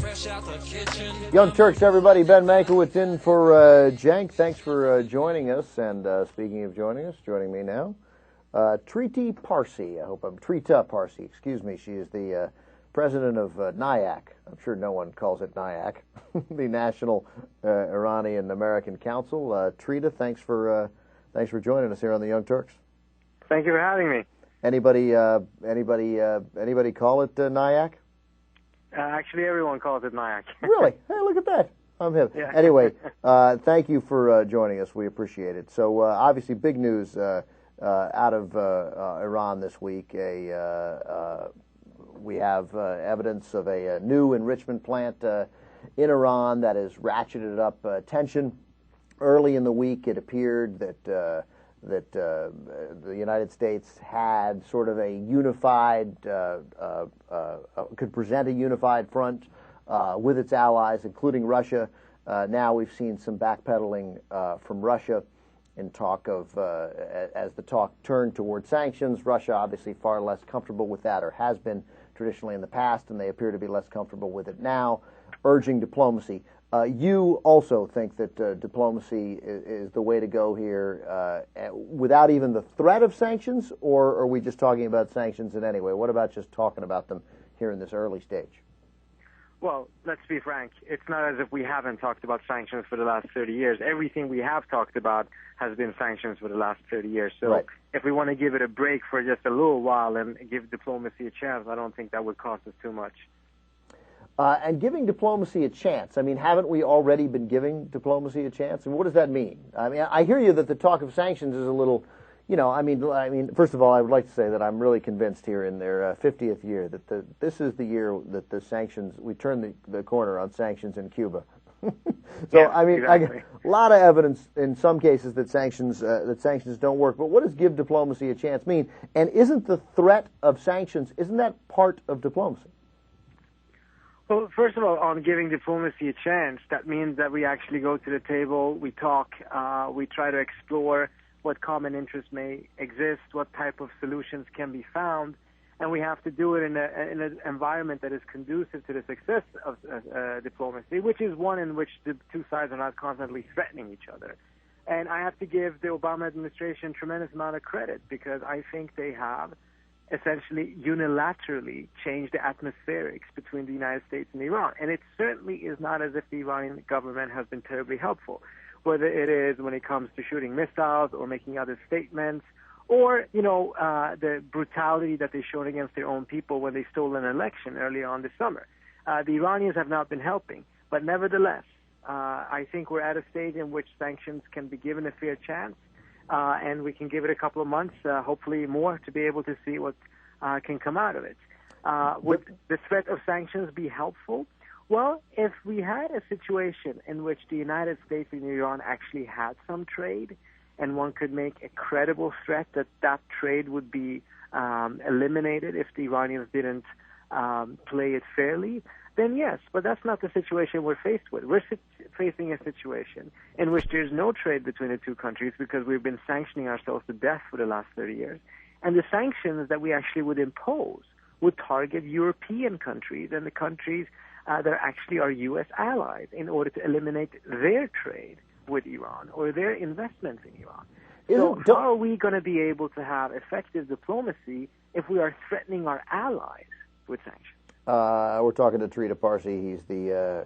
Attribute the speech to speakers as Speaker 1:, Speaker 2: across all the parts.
Speaker 1: Fresh out the kitchen.
Speaker 2: Young Turks, everybody. Ben Mankiewicz in for Cenk. Thanks for joining us. And speaking of joining us, joining me now, Trita Parsi. I hope I'm Trita Parsi. Excuse me. She is the president of NIAC. I'm sure no one calls it NIAC, the National Iranian American Council. Trita, thanks for joining us here on the Young Turks.
Speaker 3: Thank you for having me.
Speaker 2: Anybody call it NIAC?
Speaker 3: Actually, everyone calls it NIAC.
Speaker 2: Really? Hey, look at that. I'm him.
Speaker 3: Yeah.
Speaker 2: Anyway, thank you for joining us. We appreciate it. So, obviously, big news out of Iran this week. We have evidence of a new enrichment plant in Iran that has ratcheted up tension. Early in the week, it appeared that the United States had sort of a unified, could present a unified front with its allies, including Russia. Now we've seen some backpedaling from Russia in talk of, as the talk turned towards sanctions. Russia obviously far less comfortable with that, or has been traditionally in the past, and they appear to be less comfortable with it now, urging diplomacy. You also think that diplomacy is the way to go here without even the threat of sanctions, or are we just talking about sanctions in any way? What about just talking about them here in this early stage?
Speaker 3: Well, let's be frank. It's not as if we haven't talked about sanctions for the last 30 years. Everything we have talked about has been sanctions for the last 30 years. So right. If we want to give it a break for just a little while and give diplomacy a chance, I don't think that would cost us too much.
Speaker 2: And giving diplomacy a chance, I mean, haven't we already been giving diplomacy a chance? And what does that mean? I mean, I hear you that the talk of sanctions is a little, I mean, first of all, I would like to say that I'm really convinced here in their 50th year that this is the year that the sanctions, we turn the corner on sanctions in Cuba. So,
Speaker 3: yeah,
Speaker 2: I mean,
Speaker 3: exactly.
Speaker 2: A lot of evidence in some cases that sanctions don't work. But what does give diplomacy a chance mean? And isn't the threat of sanctions, isn't that part of diplomacy?
Speaker 3: Well, first of all, on giving diplomacy a chance, that means that we actually go to the table, we talk, we try to explore what common interests may exist, what type of solutions can be found, and we have to do it in an environment that is conducive to the success of diplomacy, which is one in which the two sides are not constantly threatening each other. And I have to give the Obama administration a tremendous amount of credit, because I think they have essentially unilaterally changed the atmospherics between the United States and Iran. And it certainly is not as if the Iranian government has been terribly helpful, whether it is when it comes to shooting missiles or making other statements, or, the brutality that they've shown against their own people when they stole an election early on this summer. The Iranians have not been helping. But nevertheless, I think we're at a stage in which sanctions can be given a fair chance. And we can give it a couple of months, hopefully more, to be able to see what can come out of it. Would the threat of sanctions be helpful? Well, if we had a situation in which the United States and Iran actually had some trade, and one could make a credible threat that that trade would be eliminated if the Iranians didn't play it fairly, then yes, but that's not the situation we're faced with. We're facing a situation in which there's no trade between the two countries because we've been sanctioning ourselves to death for the last 30 years. And the sanctions that we actually would impose would target European countries and the countries that actually are U.S. allies in order to eliminate their trade with Iran or their investments in Iran. So how are we going to be able to have effective diplomacy if we are threatening our allies with sanctions?
Speaker 2: We're talking to Trita Parsi. He's the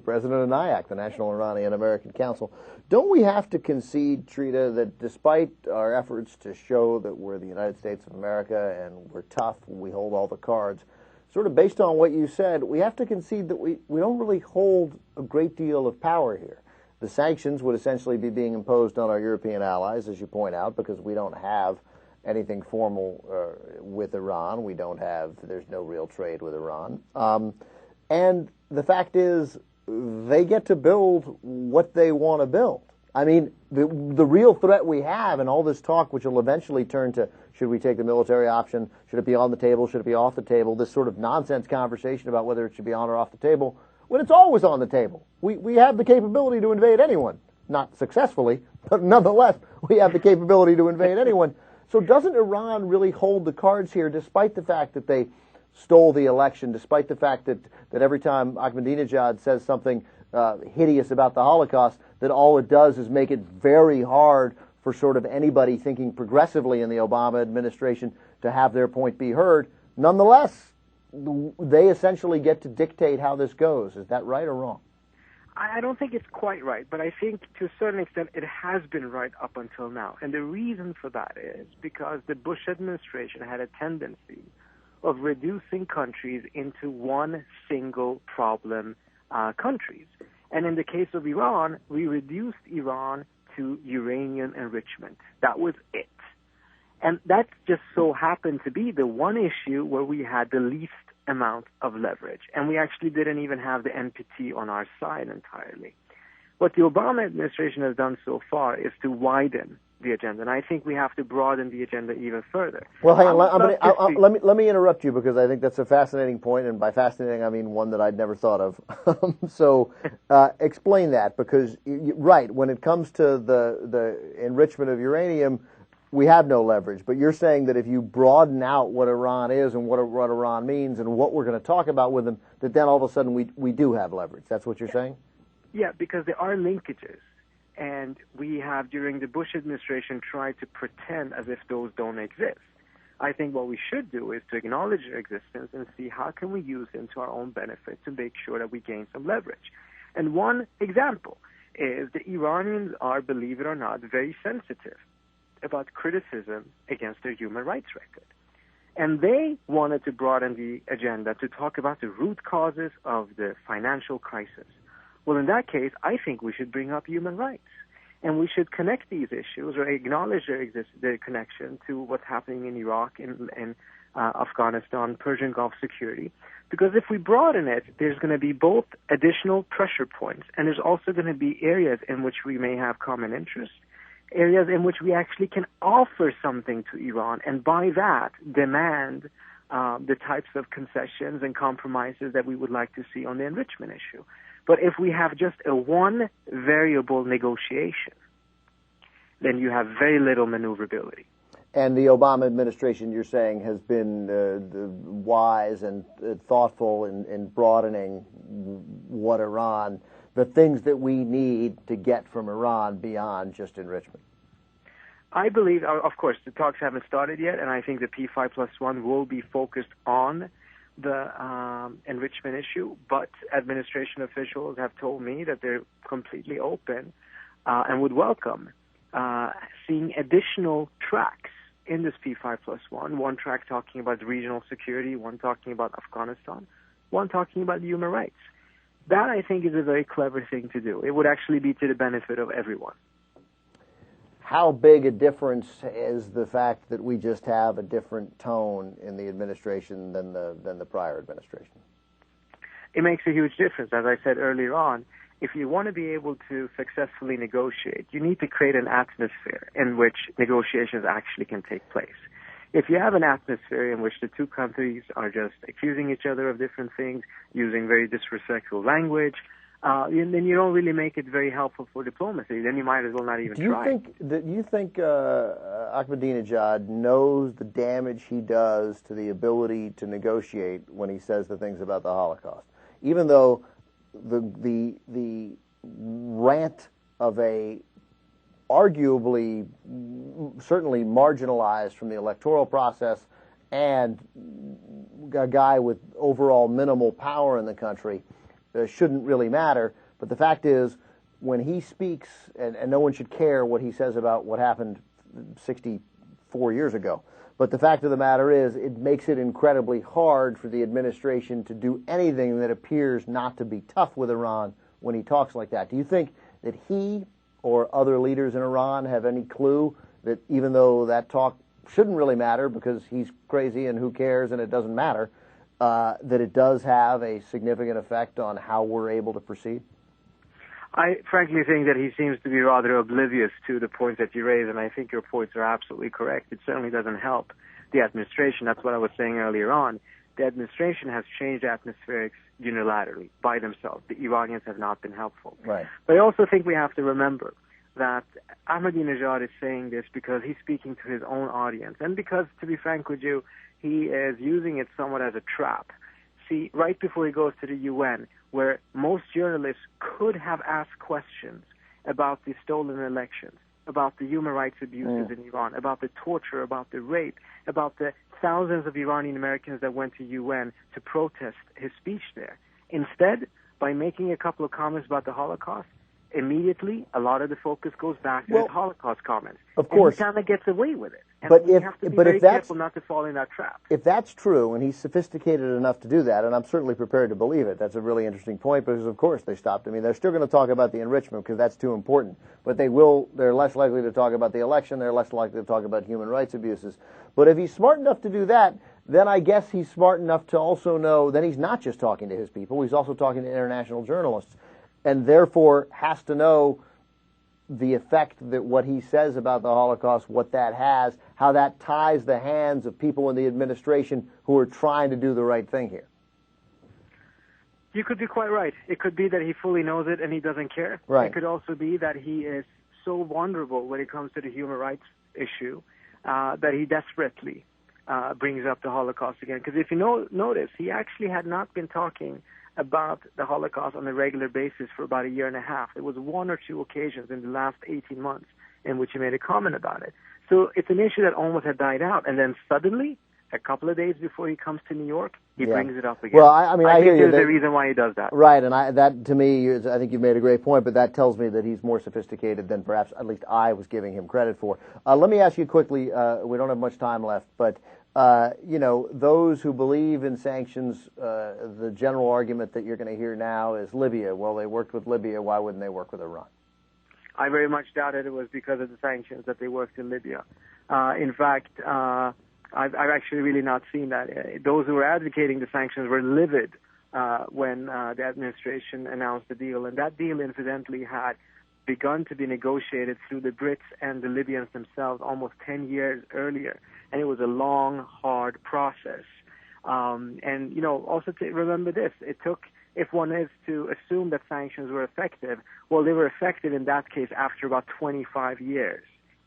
Speaker 2: president of NIAC, the National Iranian American Council. Don't we have to concede, Trita, that despite our efforts to show that we're the United States of America and we're tough, we hold all the cards, sort of based on what you said, we have to concede that we don't really hold a great deal of power here. The sanctions would essentially be being imposed on our European allies, as you point out, because we don't have anything formal with Iran. There's no real trade with Iran. And the fact is, they get to build what they want to build. I mean, the real threat we have in all this talk, which will eventually turn to, should we take the military option? Should it be on the table? Should it be off the table? This sort of nonsense conversation about whether it should be on or off the table, when it's always on the table. We have the capability to invade anyone. Not successfully, but nonetheless, we have the capability to invade anyone. So doesn't Iran really hold the cards here, despite the fact that they stole the election, despite the fact that every time Ahmadinejad says something hideous about the Holocaust, that all it does is make it very hard for sort of anybody thinking progressively in the Obama administration to have their point be heard. Nonetheless, they essentially get to dictate how this goes. Is that right or wrong?
Speaker 3: I don't think it's quite right, but I think to a certain extent it has been right up until now. And the reason for that is because the Bush administration had a tendency of reducing countries into one single problem countries. And in the case of Iran, we reduced Iran to uranium enrichment. That was it. And that just so happened to be the one issue where we had the least amount of leverage. And we actually didn't even have the NPT on our side entirely. What the Obama administration has done so far is to widen the agenda, and I think we have to broaden the agenda even further.
Speaker 2: Well, hang on, let me interrupt you, because I think that's a fascinating point, and by fascinating I mean one that I'd never thought of. So explain that, because right, when it comes to the enrichment of uranium, we have no leverage. But you're saying that if you broaden out what Iran is and what Iran means and what we're going to talk about with them, that then all of a sudden we do have leverage. That's what you're saying? Yeah, because there are linkages. And we have, during the Bush administration, tried to pretend as if those don't exist. I think what we should do is to acknowledge their existence and see how can we use them to our own benefit to make sure that we gain some leverage. And one example is the Iranians are, believe it or not, very sensitive about criticism against their human rights record. And they wanted to broaden the agenda to talk about the root causes of the financial crisis. Well, in that case, I think we should bring up human rights. And we should connect these issues or acknowledge their connection to what's happening in Iraq, in Afghanistan, Persian Gulf security. Because if we broaden it, there's going to be both additional pressure points, and there's also going to be areas in which we may have common interests, areas in which we actually can offer something to Iran, and by that demand the types of concessions and compromises that we would like to see on the enrichment issue. But if we have just a one variable negotiation, then you have very little maneuverability. And the Obama administration, you're saying, has been wise and thoughtful in broadening what Iran, the things that we need to get from Iran beyond just enrichment.
Speaker 3: I believe, of course, the talks haven't started yet, and I think the P5+1 will be focused on the enrichment issue, but administration officials have told me that they're completely open and would welcome seeing additional tracks in this P5+1, one track talking about regional security, one talking about Afghanistan, one talking about human rights. That, I think, is a very clever thing to do. It would actually be to the benefit of everyone.
Speaker 2: How big a difference is the fact that we just have a different tone in the administration than the prior administration?
Speaker 3: It makes a huge difference. As I said earlier on, if you want to be able to successfully negotiate, you need to create an atmosphere in which negotiations actually can take place. If you have an atmosphere in which the two countries are just accusing each other of different things, using very disrespectful language, then you don't really make it very helpful for diplomacy. Then you might as well not even try.
Speaker 2: Do you think Ahmadinejad knows the damage he does to the ability to negotiate when he says the things about the Holocaust? Even though the rant of a arguably, certainly marginalized from the electoral process, and a guy with overall minimal power in the country shouldn't really matter. But the fact is, when he speaks, and no one should care what he says about what happened 64 years ago, but the fact of the matter is, it makes it incredibly hard for the administration to do anything that appears not to be tough with Iran when he talks like that. Do you think that he or other leaders in Iran have any clue that even though that talk shouldn't really matter because he's crazy and who cares and it doesn't matter, that it does have a significant effect on how we're able to proceed?
Speaker 3: I frankly think that he seems to be rather oblivious to the points that you raise, and I think your points are absolutely correct. It certainly doesn't help the administration. That's what I was saying earlier on. The administration has changed atmospherics unilaterally by themselves. The Iranians have not been helpful.
Speaker 2: Right.
Speaker 3: But I also think we have to remember that Ahmadinejad is saying this because he's speaking to his own audience, and because, to be frank with you, he is using it somewhat as a trap. See, right before he goes to the UN, where most journalists could have asked questions about the stolen elections, about the human rights abuses in Iran, about the torture, about the rape, about the thousands of Iranian Americans that went to UN to protest his speech there. Instead, by making a couple of comments about the Holocaust, immediately a lot of the focus goes back to his Holocaust comments.
Speaker 2: Of course.
Speaker 3: And he kind of gets away with it. And
Speaker 2: but
Speaker 3: we
Speaker 2: if,
Speaker 3: have to be
Speaker 2: but
Speaker 3: very
Speaker 2: if that's,
Speaker 3: careful not to fall in that trap.
Speaker 2: If that's true, and he's sophisticated enough to do that, and I'm certainly prepared to believe it, that's a really interesting point, because of course they stopped. I mean, they're still going to talk about the enrichment because that's too important, but they're less likely to talk about the election, they're less likely to talk about human rights abuses. But if he's smart enough to do that, then I guess he's smart enough to also know that he's not just talking to his people, he's also talking to international journalists, and therefore has to know the effect that what he says about the Holocaust, what that has, how that ties the hands of people in the administration who are trying to do the right thing here.
Speaker 3: You could be quite right. It could be that he fully knows it and he doesn't care.
Speaker 2: Right.
Speaker 3: It could also be that he is so vulnerable when it comes to the human rights issue that he desperately brings up the Holocaust again. Because if you notice, he actually had not been talking about the Holocaust on a regular basis for about a year and a half. There was one or two occasions in the last 18 months in which he made a comment about it. So it's an issue that almost had died out, and then suddenly, a couple of days before he comes to New York, he brings it up again.
Speaker 2: Well, I mean, I hear you.
Speaker 3: There's a reason why he does that.
Speaker 2: Right, and that to me, I think you've made a great point, but that tells me that he's more sophisticated than perhaps at least I was giving him credit for. Let me ask you quickly, we don't have much time left, but those who believe in sanctions, the general argument that you're going to hear now is Libya. Well, they worked with Libya. Why wouldn't they work with Iran?
Speaker 3: I very much doubted it was because of the sanctions that they worked in Libya. In fact, I've actually really not seen that. Those who were advocating the sanctions were livid when the administration announced the deal. And that deal, incidentally, had begun to be negotiated through the Brits and the Libyans themselves almost 10 years earlier. And it was a long, hard process. And, also to remember this, it took, if one is to assume that sanctions were effective, well, they were effective in that case after about 25 years.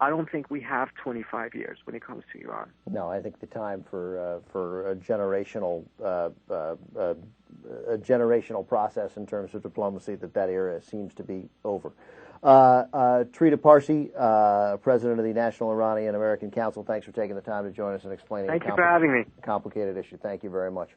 Speaker 3: I don't think we have 25 years when it comes to Iran.
Speaker 2: No, I think the time for a generational process in terms of diplomacy, that era seems to be over. Trita Parsi, president of the National Iranian American Council, thanks for taking the time to join us and explaining
Speaker 3: Thank you for having me.
Speaker 2: Complicated issue. Thank you very much.